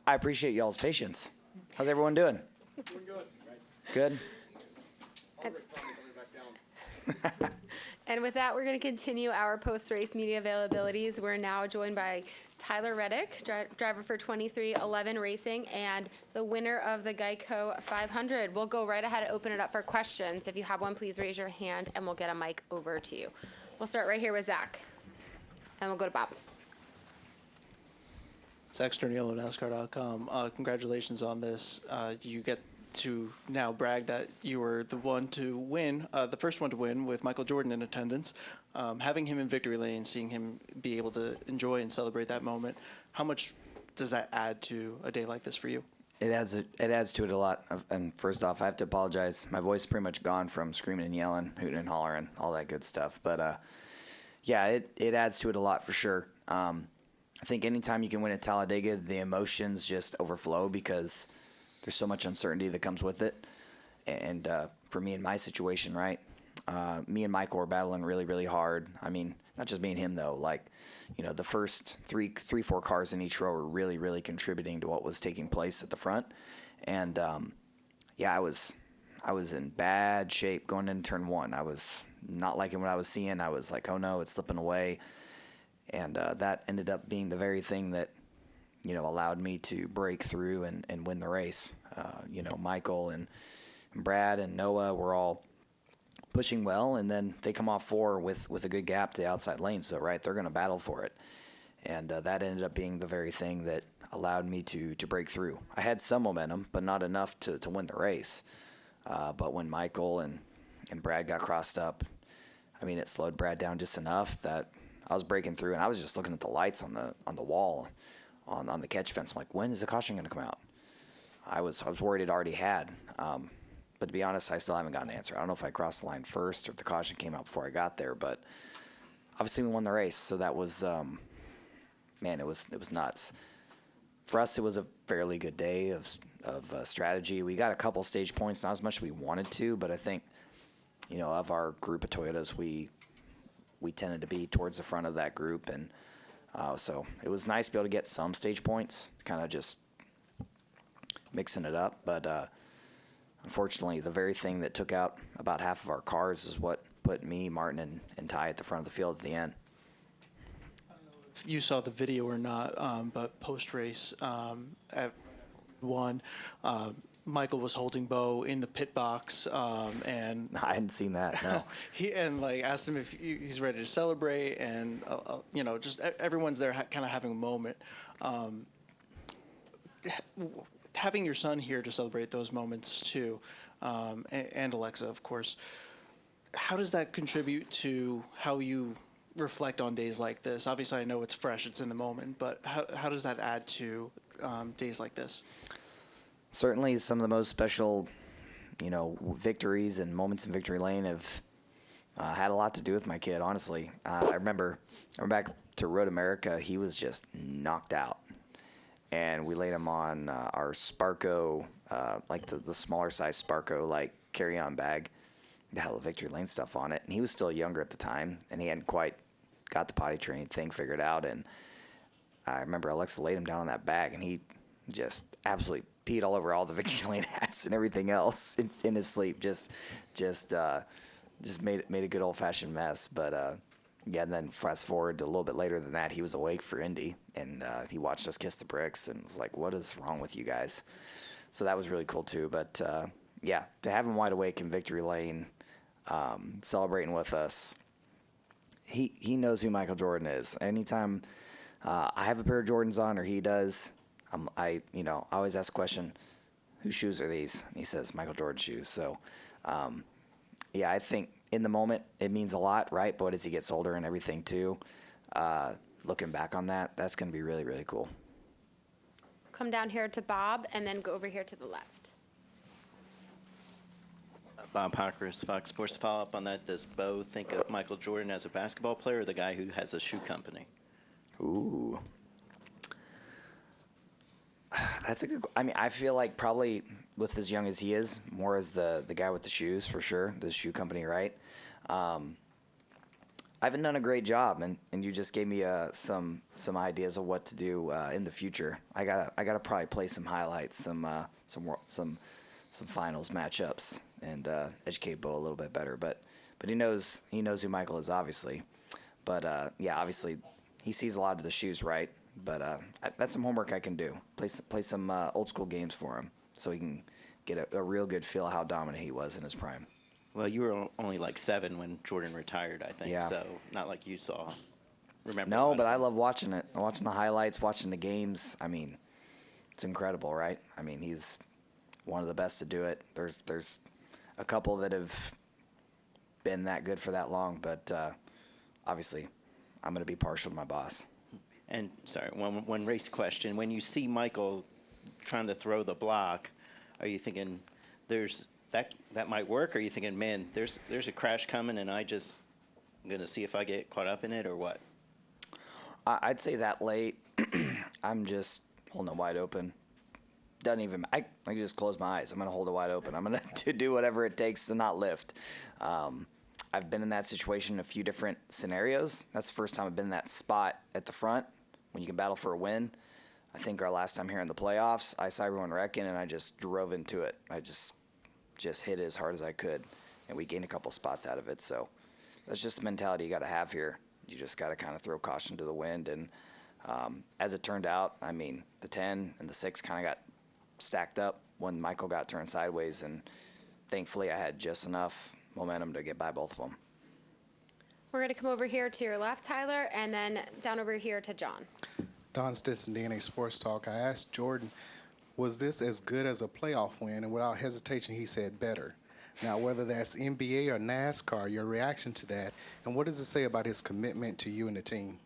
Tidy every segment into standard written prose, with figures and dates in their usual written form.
I appreciate y'all's patience. How's everyone doing? Doing good. Good? And with that, we're going to continue our post-race media availabilities. We're now joined by Tyler Reddick, driver for 2311 Racing, and the winner of the Geico 500. We'll go right ahead and open it up for questions. If you have one, please raise your hand, and we'll get a mic over to you. We'll start right here with Zach, and we'll go to Bob. Zach Sterniolo, NASCAR.com. Congratulations on this. You get to now brag that you were the one to win, the first one to win with Michael Jordan in attendance. Having him in victory lane, seeing him be able to enjoy and celebrate that moment, how much does that add to a day like this for you? It adds to it a lot. And first off, I have to apologize. My voice is pretty much gone from screaming and yelling, hooting and hollering, all that good stuff. But yeah, it adds to it a lot for sure. I think anytime you can win at Talladega, the emotions just overflow because there's so much uncertainty that comes with it. And for me in my situation, right, me and Michael were battling really, really hard. I mean, not just me and him, though. Like, you know, the first four cars in each row were really, really contributing to what was taking place at the front. And, yeah, I was in bad shape going into turn one. I was not liking what I was seeing. I was like, oh, no, it's slipping away. And that ended up being the very thing that, you know, allowed me to break through and win the race. You know, Michael and Brad and Noah were all pushing well, and then they come off four with a good gap to the outside lane. So, right, they're going to battle for it. And that ended up being the very thing that allowed me to break through. I had some momentum, but not enough to win the race. But when Michael and Brad got crossed up, I mean, it slowed Brad down just enough that I was breaking through, and I was just looking at the lights on the wall on the catch fence. I'm like, when is the caution going to come out? I was worried it already had. But to be honest, I still haven't gotten an answer. I don't know if I crossed the line first or if the caution came out before I got there, but obviously we won the race. So that was, man, it was nuts. For us, it was a fairly good day of strategy. We got a couple stage points, not as much as we wanted to, but I think, you know, of our group of Toyotas, we tended to be towards the front of that group, and so it was nice to be able to get some stage points, kind of just mixing it up. But unfortunately, the very thing that took out about half of our cars is what put me, Martin, and Ty at the front of the field at the end. I don't know if you saw the video or not, but post-race at one, Michael was holding Bo in the pit box, and I hadn't seen that. No. he asked him if he's ready to celebrate, and you know, just everyone's there, kind of having a moment. Having your son here to celebrate those moments too, and Alexa, of course. How does that contribute to how you reflect on days like this? Obviously, I know it's fresh, it's in the moment, but how does that add to days like this? Certainly some of the most special, you know, victories and moments in victory lane have had a lot to do with my kid, honestly. I remember back to Road America, he was just knocked out. And we laid him on our Sparco, like the smaller size Sparco, like carry-on bag that had all the victory lane stuff on it. And he was still younger at the time, and he hadn't quite got the potty training thing figured out. And I remember Alexa laid him down on that bag, and he just absolutely peed all over all the victory lane hats and everything else in his sleep. Just made a good old-fashioned mess. But yeah, and then fast forward to a little bit later than that, he was awake for Indy, and he watched us kiss the bricks and was like, what is wrong with you guys? So that was really cool too. But yeah, to have him wide awake in victory lane, celebrating with us, he knows who Michael Jordan is. Anytime I have a pair of Jordans on or he does, I always ask the question, whose shoes are these? And he says, Michael Jordan shoes. So, yeah, I think in the moment it means a lot, right? But as he gets older and everything too, looking back on that, that's going to be really, really cool. Come down here to Bob and then go over here to the left. Bob Hawkers, Fox Sports. To follow up on that, does Bo think of Michael Jordan as a basketball player or the guy who has a shoe company? Ooh. That's a good. I mean, I feel like probably with as young as he is, more as the guy with the shoes for sure, the shoe company, right? I haven't done a great job, and you just gave me some ideas of what to do in the future. I gotta probably play some highlights, some finals matchups, and educate Bo a little bit better. But he knows who Michael is, obviously. But yeah, obviously he sees a lot of the shoes, right? But that's some homework I can do. Play some old school games for him, so he can get a real good feel of how dominant he was in his prime. Well, you were only like 7 when Jordan retired, I think. Yeah. So not like you saw. Remember? No, but I love watching it. Watching the highlights, watching the games. I mean, it's incredible, right? I mean, he's one of the best to do it. There's a couple that have been that good for that long, but obviously, I'm going to be partial to my boss. And sorry, one race question. When you see Michael trying to throw the block, are you thinking that might work? Or are you thinking, man, there's a crash coming, and I'm going to see if I get caught up in it, or what? I'd say that late, I'm just holding it wide open. Doesn't even. I can just close my eyes. I'm going to hold it wide open. I'm going to do whatever it takes to not lift. I've been in that situation in a few different scenarios. That's the first time I've been in that spot at the front when you can battle for a win. I think our last time here in the playoffs, I saw everyone wrecking, and I just drove into it. I just hit it as hard as I could, and we gained a couple spots out of it. So that's just the mentality you got to have here. You just got to kind of throw caution to the wind. And as it turned out, I mean, the 10 and the 6 kind of got stacked up when Michael got turned sideways, and thankfully I had just enough momentum to get by both of them. We're going to come over here to your left, Tyler, and then down over here to John. Don Stinson, DNA Sports Talk. I asked Jordan, was this as good as a playoff win? And without hesitation, he said better. Now, whether that's NBA or NASCAR, your reaction to that, and what does it say about his commitment to you and the team?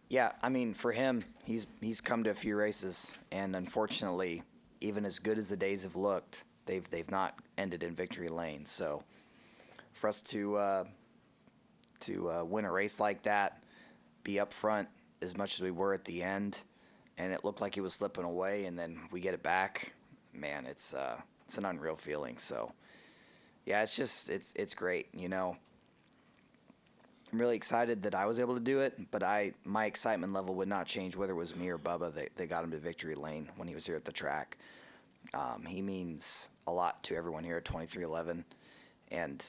Yeah, I mean, for him, he's come to a few races, and unfortunately, even as good as the days have looked, they've not ended in victory lane. So for us to win a race like that, be up front as much as we were at the end, and it looked like he was slipping away, and then we get it back, man, it's an unreal feeling. So yeah, it's great, you know. I'm really excited that I was able to do it, but my excitement level would not change whether it was me or Bubba that got him to victory lane when he was here at the track. He means a lot to everyone here at 2311, and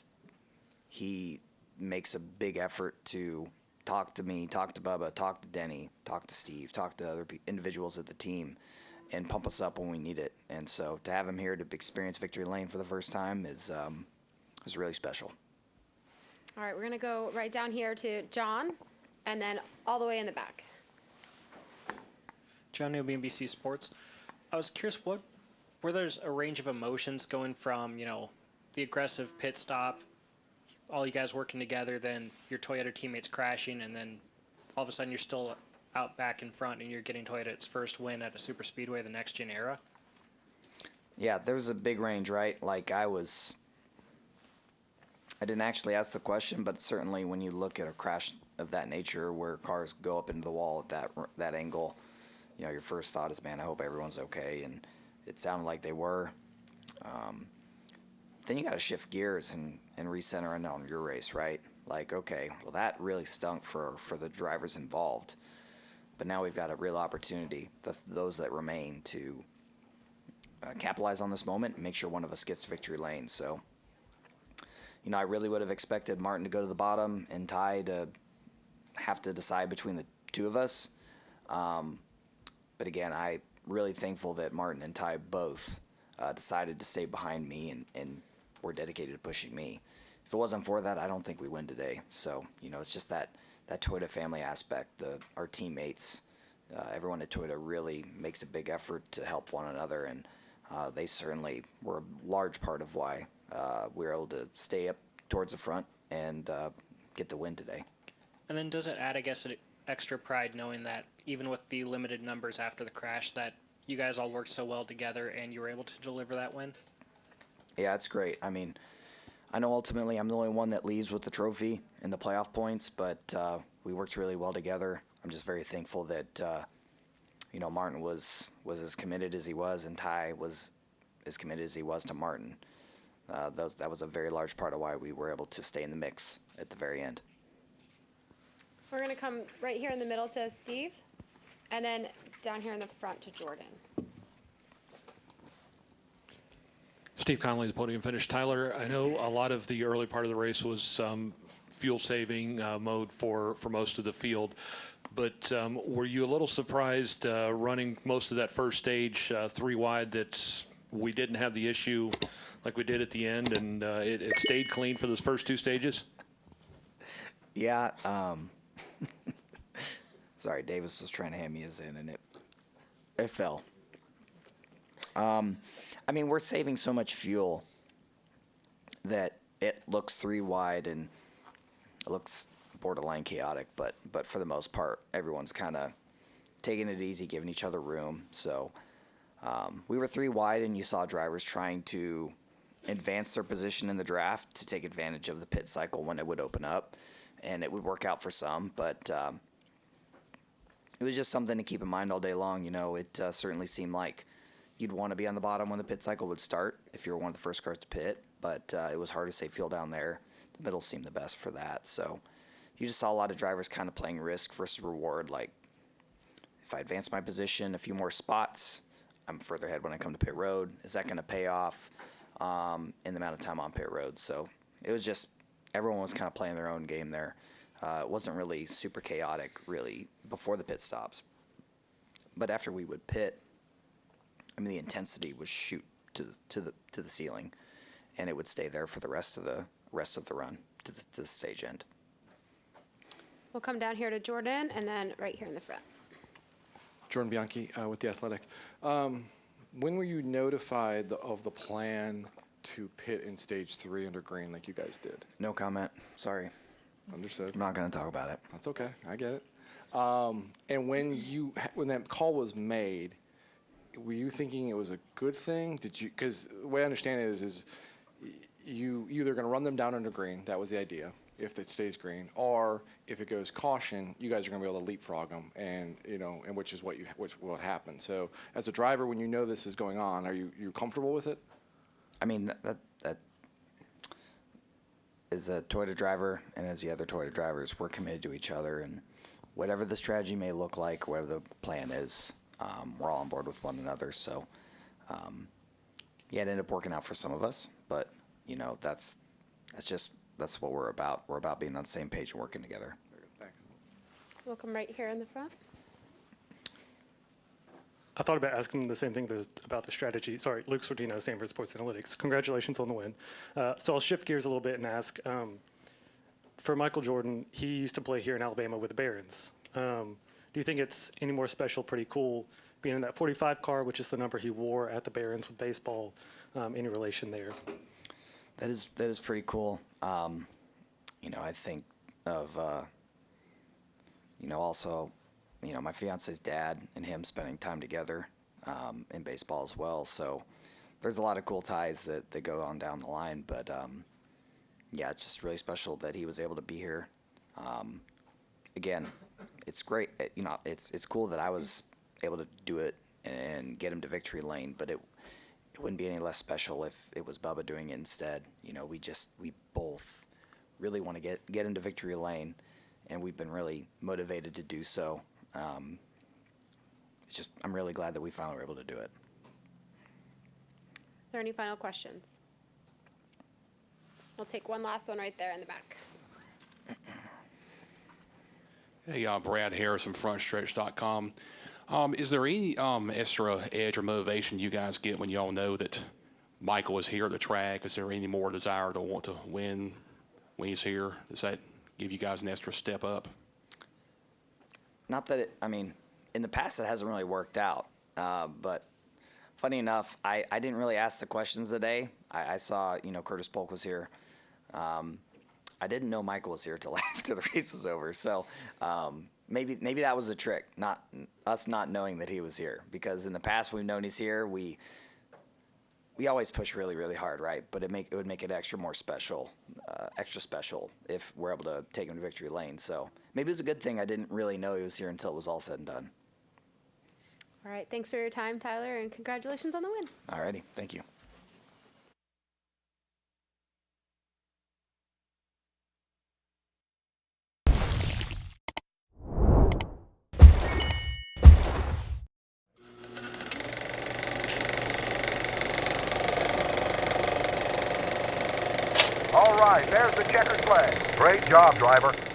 he makes a big effort to talk to me, talk to Bubba, talk to Denny, talk to Steve, talk to other individuals at the team, and pump us up when we need it. And so to have him here to experience victory lane for the first time is really special. All right, we're going to go right down here to John, and then all the way in the back. John Neal, BNBC Sports. I was curious, were there's a range of emotions going from, the aggressive pit stop, all you guys working together, then your Toyota teammates crashing, and then all of a sudden you're still out back in front and you're getting Toyota its first win at a super speedway, the next gen era? Yeah, there was a big range, right? Like I didn't actually ask the question, but certainly when you look at a crash of that nature where cars go up into the wall at that angle, your first thought is, man, I hope everyone's okay, and it sounded like they were. Then you got to shift gears and recenter on your race, right? Like, okay, well, that really stunk for the drivers involved, but now we've got a real opportunity, those that remain, to capitalize on this moment and make sure one of us gets to victory lane. So, I really would have expected Martin to go to the bottom and Ty to have to decide between the two of us. But again, I'm really thankful that Martin and Ty both decided to stay behind me and were dedicated to pushing me. If it wasn't for that, I don't think we win today. So, it's just that Toyota family aspect, our teammates, everyone at Toyota really makes a big effort to help one another, and they certainly were a large part of why we were able to stay up towards the front and get the win today. And then does it add, I guess, an extra pride knowing that even with the limited numbers after the crash, that you guys all worked so well together and you were able to deliver that win? Yeah, it's great. I mean, I know ultimately I'm the only one that leaves with the trophy and the playoff points, but we worked really well together. I'm just very thankful that, Martin was as committed as he was, and Ty was as committed as he was to Martin. That was a very large part of why we were able to stay in the mix at the very end. We're going to come right here in the middle to Steve, and then down here in the front to Jordan. Steve Conley, the podium finish. Tyler, I know a lot of the early part of the race was fuel-saving mode for most of the field, but were you a little surprised running most of that first stage 3 wide that we didn't have the issue like we did at the end, and it stayed clean for those first 2 stages? Yeah. Sorry, Davis was trying to hand me his in, and it fell. I mean, we're saving so much fuel that it looks 3 wide and it looks borderline chaotic, but for the most part, everyone's kind of taking it easy, giving each other room. So we were 3 wide, and you saw drivers trying to advance their position in the draft to take advantage of the pit cycle when it would open up, and it would work out for some, but it was just something to keep in mind all day long. You know, it certainly seemed like you'd want to be on the bottom when the pit cycle would start if you were one of the first cars to pit, but it was hard to save fuel down there. The middle seemed the best for that. So you just saw a lot of drivers kind of playing risk versus reward. Like, if I advance my position a few more spots, I'm further ahead when I come to pit road. Is that going to pay off in the amount of time on pit road? So it was just, everyone was kind of playing their own game there. It wasn't really super chaotic, really, before the pit stops. But after we would pit, I mean, the intensity would shoot to the ceiling, and it would stay there for the rest of the run to the stage end. We'll come down here to Jordan, and then right here in the front. Jordan Bianchi with The Athletic. When were you notified of the plan to pit in stage 3 under green like you guys did? No comment. Sorry. Understood. I'm not going to talk about it. That's okay. I get it. And when that call was made, were you thinking it was a good thing? Did you? Because the way I understand it is you either going to run them down under green. That was the idea. If it stays green, or if it goes caution, you guys are going to be able to leapfrog them, and which is what happened. So, as a driver, when you know this is going on, are you comfortable with it? I mean, that as a Toyota driver and as the other Toyota drivers, we're committed to each other, and whatever the strategy may look like, whatever the plan is, we're all on board with one another. So, yeah, it ended up working out for some of us, but that's what we're about. We're about being on the same page and working together. Very good. Thanks. We'll come right here in the front. I thought about asking the same thing about the strategy. Sorry, Luke Sortino, Sanford Sports Analytics. Congratulations on the win. So I'll shift gears a little bit and ask, for Michael Jordan, he used to play here in Alabama with the Barons. Do you think it's any more special, pretty cool, being in that 45 car, which is the number he wore at the Barons with baseball? Any relation there? That is pretty cool. I think of, also, my fiance's dad and him spending time together in baseball as well. So there's a lot of cool ties that go on down the line. But, yeah, it's just really special that he was able to be here. Again, it's great. It's cool that I was able to do it and get him to victory lane, but it wouldn't be any less special if it was Bubba doing it instead. We both really want to get into victory lane, and we've been really motivated to do so. I'm really glad that we finally were able to do it. Are there any final questions? We'll take one last one right there in the back. Hey, Brad Harris from FrontStretch.com. Is there any extra edge or motivation you guys get when y'all know that Michael is here at the track? Is there any more desire to want to win when he's here? Does that give you guys an extra step up? Not that in the past it hasn't really worked out, but funny enough, I didn't really ask the questions today. I saw, Curtis Polk was here. I didn't know Michael was here till after the race was over, so maybe that was a trick, not us not knowing that he was here, because in the past we've known he's here. We always push really, really hard, right? But it would make it extra special if we're able to take him to victory lane. So maybe it was a good thing I didn't really know he was here until it was all said and done. All right, thanks for your time, Tyler, and congratulations on the win. All righty, thank you. right, there's the checkered flag. Great job, driver.